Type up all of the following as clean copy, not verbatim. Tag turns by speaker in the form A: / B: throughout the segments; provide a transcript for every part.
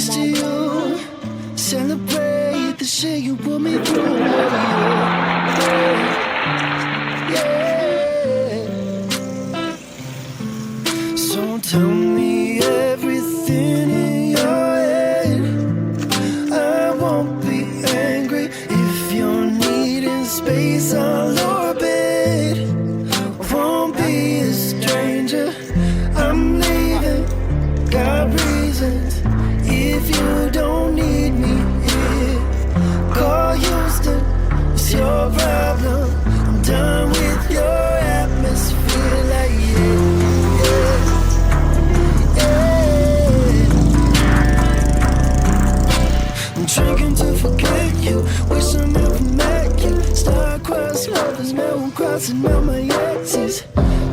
A: Here's to you. Celebrate the shit you put me through. Yeah. So tell me everything in your head. I won't be angry if you're needing space. I'll orbit. Won't be a stranger. I'm leaving. Got reasons. If you don't need me here, call Houston. It's your problem. I'm done with your atmosphere. Like I'm drinking to forget you. Wish I never met you. Star-crossed lovers, mountain crossing all my exes.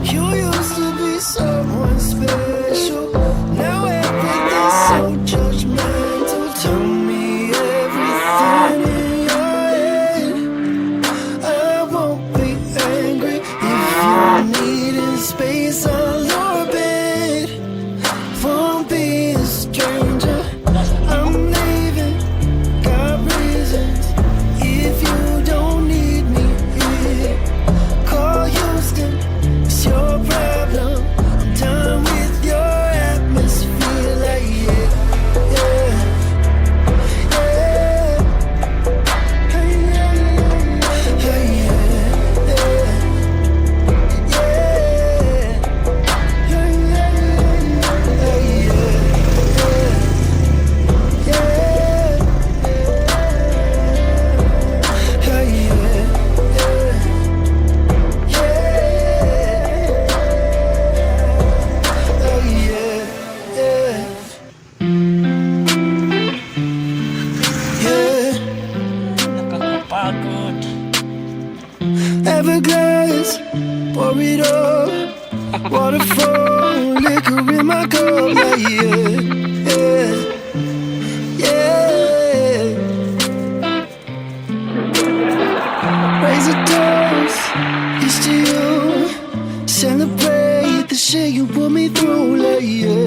A: You used to be someone special. Now everything's so judgmental. Tell me everything in your head. I won't be angry if you're needing space. I'll orbit. Won't be a stranger. I'm leaving. Got reasons. If you don't need me here, call Houston. It's your problem. I'm done with your atmosphere. Like
B: Nakakapagod.
A: Everglass, pour it up. Waterfall, liquor in my cup. Like yeah. Raise a toast, here's to you. Celebrate the shit you put me through. Like yeah.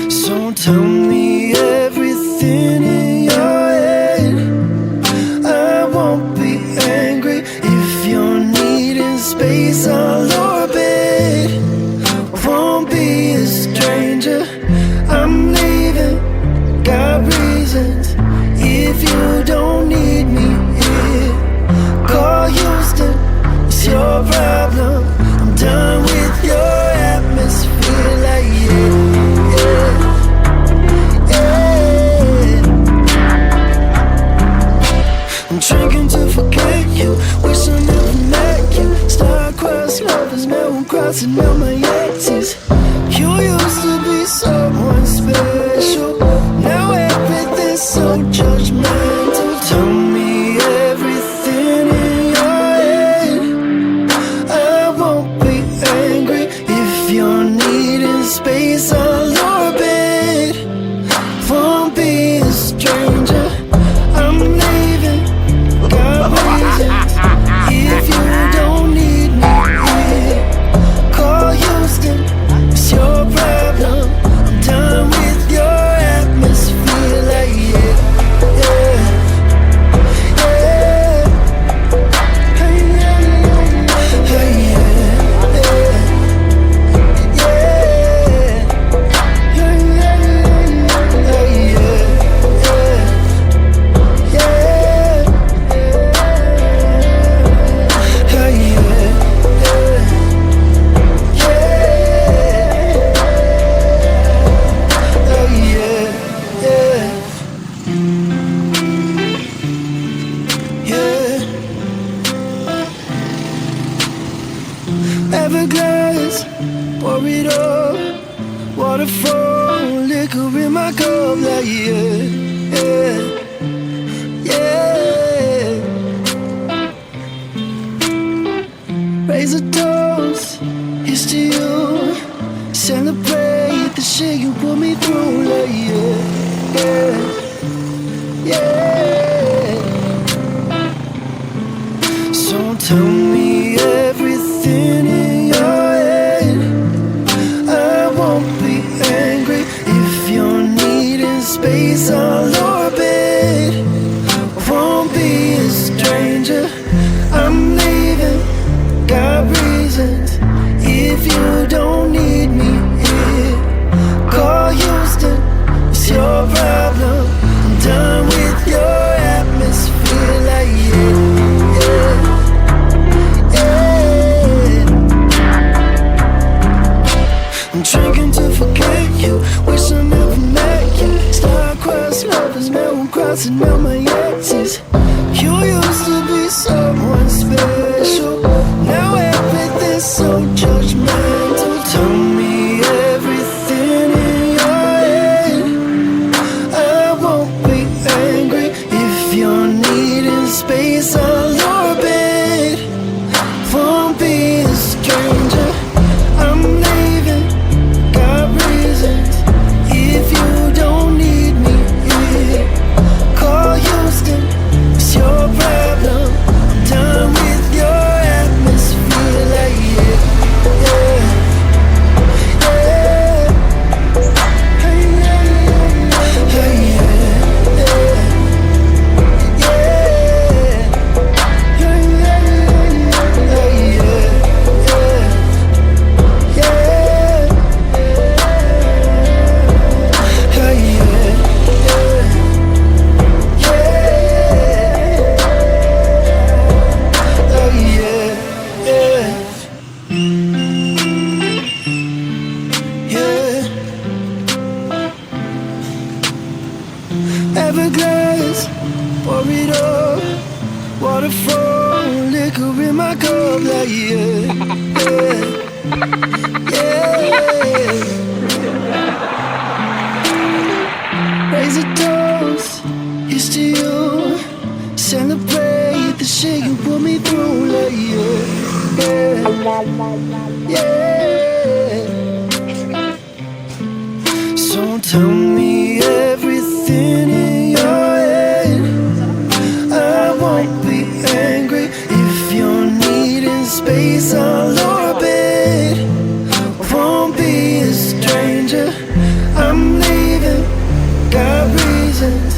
A: So tell me everything in your head. I won't be angry if you're needing space. I'll orbit. Won't be a stranger. I'm leaving. Got reasons. If you don't need me here, call Houston. It's your problem. I'm done with your atmosphere. Like I'm drinking to forget you. Wish I never met you. Star-crossed lovers, mountain crossing all my exes. You used to be someone special. Now everything's so judgmental. Tell me everything in your head. I won't be angry if you're needing space. I'll orbit. Won't be a stranger. I'm leaving. Got reasons. If you don't need me here, call Houston. It's your problem. I'm done with your atmosphere. Like Everglass, pour it up. Waterfall, liquor in my cup. Like yeah. Raise a toast, here's to you. Celebrate the shit you put me through. Like yeah. So tell me everything in your head. crossing out my exes. You used to be someone special. Now everything's so judgmental. Tell me everything in your head. I won't be angry if you're needing space on your bed. Won't be a stranger. I'm leaving, got reasons. If you don't need me here, call Houston, it's your problem. I'm done with your atmosphere. Like yeah, yeah, yeah. Hey, yeah, yeah, hey, yeah, yeah, yeah. Hey, yeah, yeah, hey, yeah, yeah, yeah. Hey, Everglass, pour it up. Waterfall, liquor in my cup. Like yeah, yeah, yeah. Raise a toast, here's to you. Celebrate the shit you put me through. Like yeah, yeah, yeah. So tell me everything in your head. I won't be angry if you're needing space on your bed. Won't be a stranger. I'm leaving, got reasons.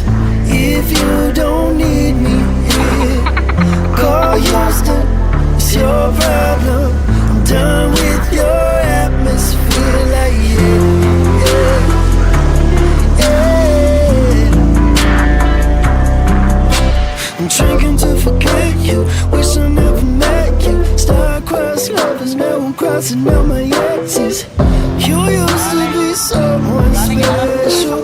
A: If you don't need me here, call Houston, it's your problem. I'm done with your atmosphere. Like yeah, yeah, yeah. I'm drinking to forget you. Wish I never met you. Star-crossed lovers, now I'm crossing out my exes. You used to be someone special.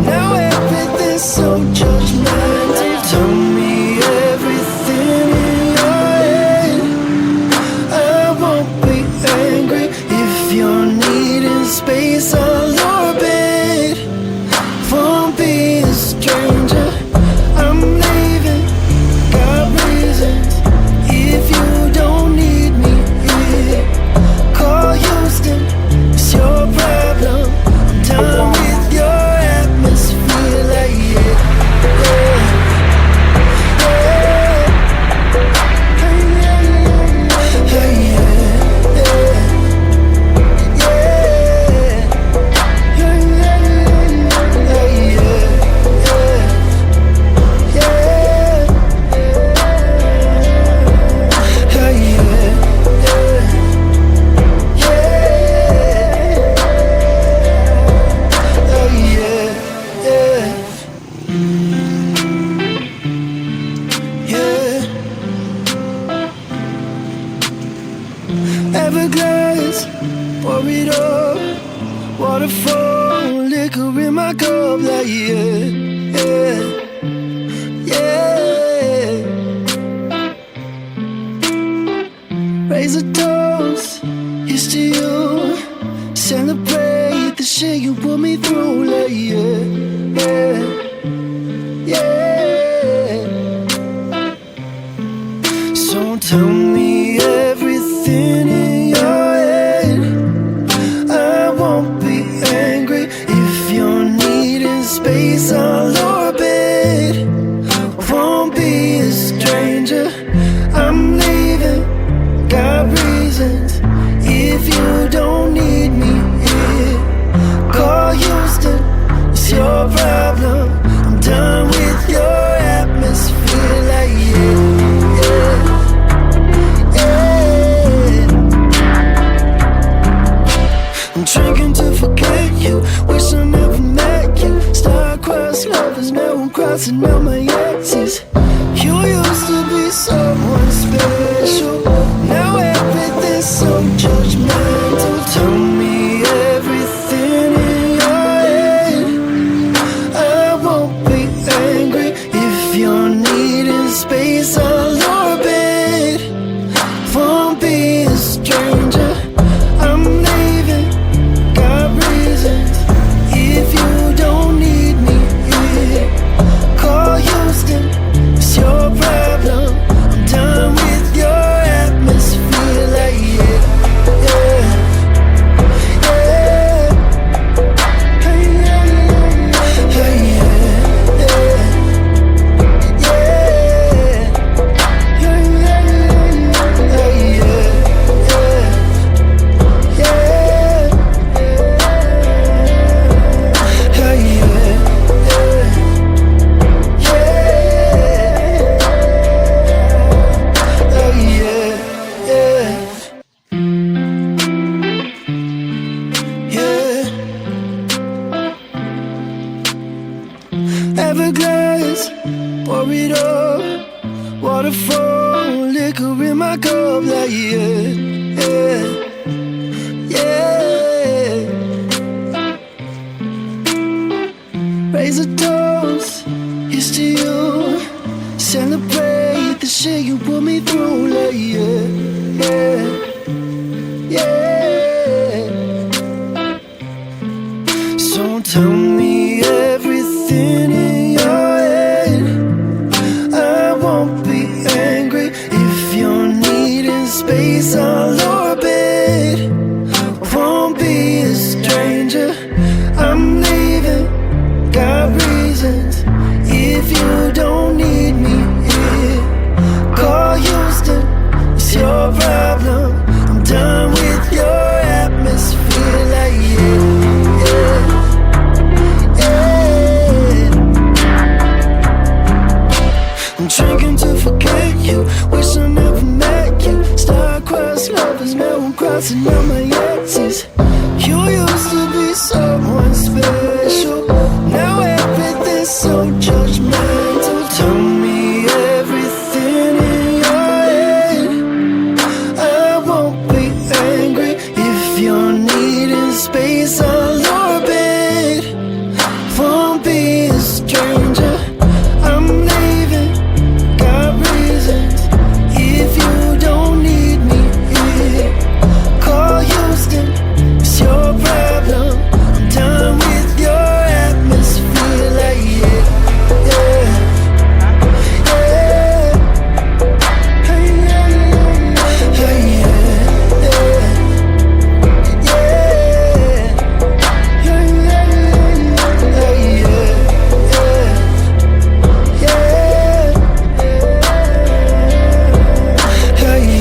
A: Now everything's so judgmental. Tell me everything in your head. I won't be angry if you're needing space on your bed. Won't be a stranger. I'm leaving, got reasons. If you don't need me here, call Houston, it's your problem. I'm done with your atmosphere. Like yeah, yeah, yeah. Hey, yeah, yeah, hey, yeah, yeah, yeah. Hey, yeah, hey, yeah, yeah, yeah. Hey, Everglass, pour it up. Waterfall, liquor in my cup. Like yeah, yeah, yeah. Raise a toast, here's to you. Celebrate the shit you put me through. Like yeah, yeah, yeah. So tell me everything in your head. I won't be angry if you're needing space on your bed. Won't be a stranger. I'm leaving, got reasons. If you don't need me here, call Houston, it's your problem. I'm done with your atmosphere. Like yeah, yeah, yeah. I'm drinking to forget you. Wish I never met you. Star-crossed lovers, now I'm crossing out my exes. You used to be someone special. Now everything's so judgmental. Tell me everything in your head. I won't be angry glass, pour it up. Waterfall, liquor in my cup, like yeah, yeah. Raise a toast, here's to you. Celebrate the shit you put me through, like yeah, yeah. So tell me everything in your head. I won't be angry if you're needing space. I'll orbit, won't be a stranger. I'm leaving, got reasons. If you don't need me here, call Houston, it's your problem. I'm done with your atmosphere, like yeah, yeah. I'm drinking to forget you, wish I never met you. Star-crossed lovers, now I'm crossing out my exes. You used to be someone special, now everything's so judgmental. Tell me everything in your head. I won't be angry if you're needing space. I'll orbit, won't be a stranger. I'm leaving, got reasons. If you don't need me here, call Houston, it's your problem. I'm done with your atmosphere, like yeah, yeah, yeah. Hey, yeah, yeah, hey, yeah, yeah, yeah, yeah, yeah, yeah, yeah, hey,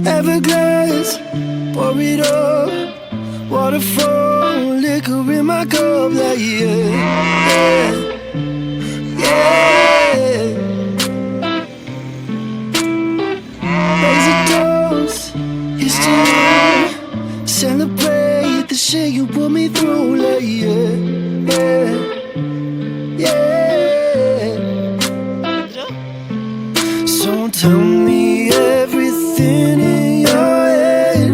A: Everglass, pour it up. Waterfall, liquor in my cup, like yeah, yeah. Raise a toast, here's to you. Celebrate the shit you put me through, like yeah, yeah. So tell me everything in your head.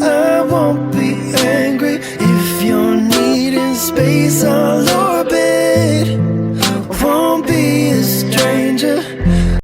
A: I won't be angry if you're needing space. I'll orbit, won't be a stranger.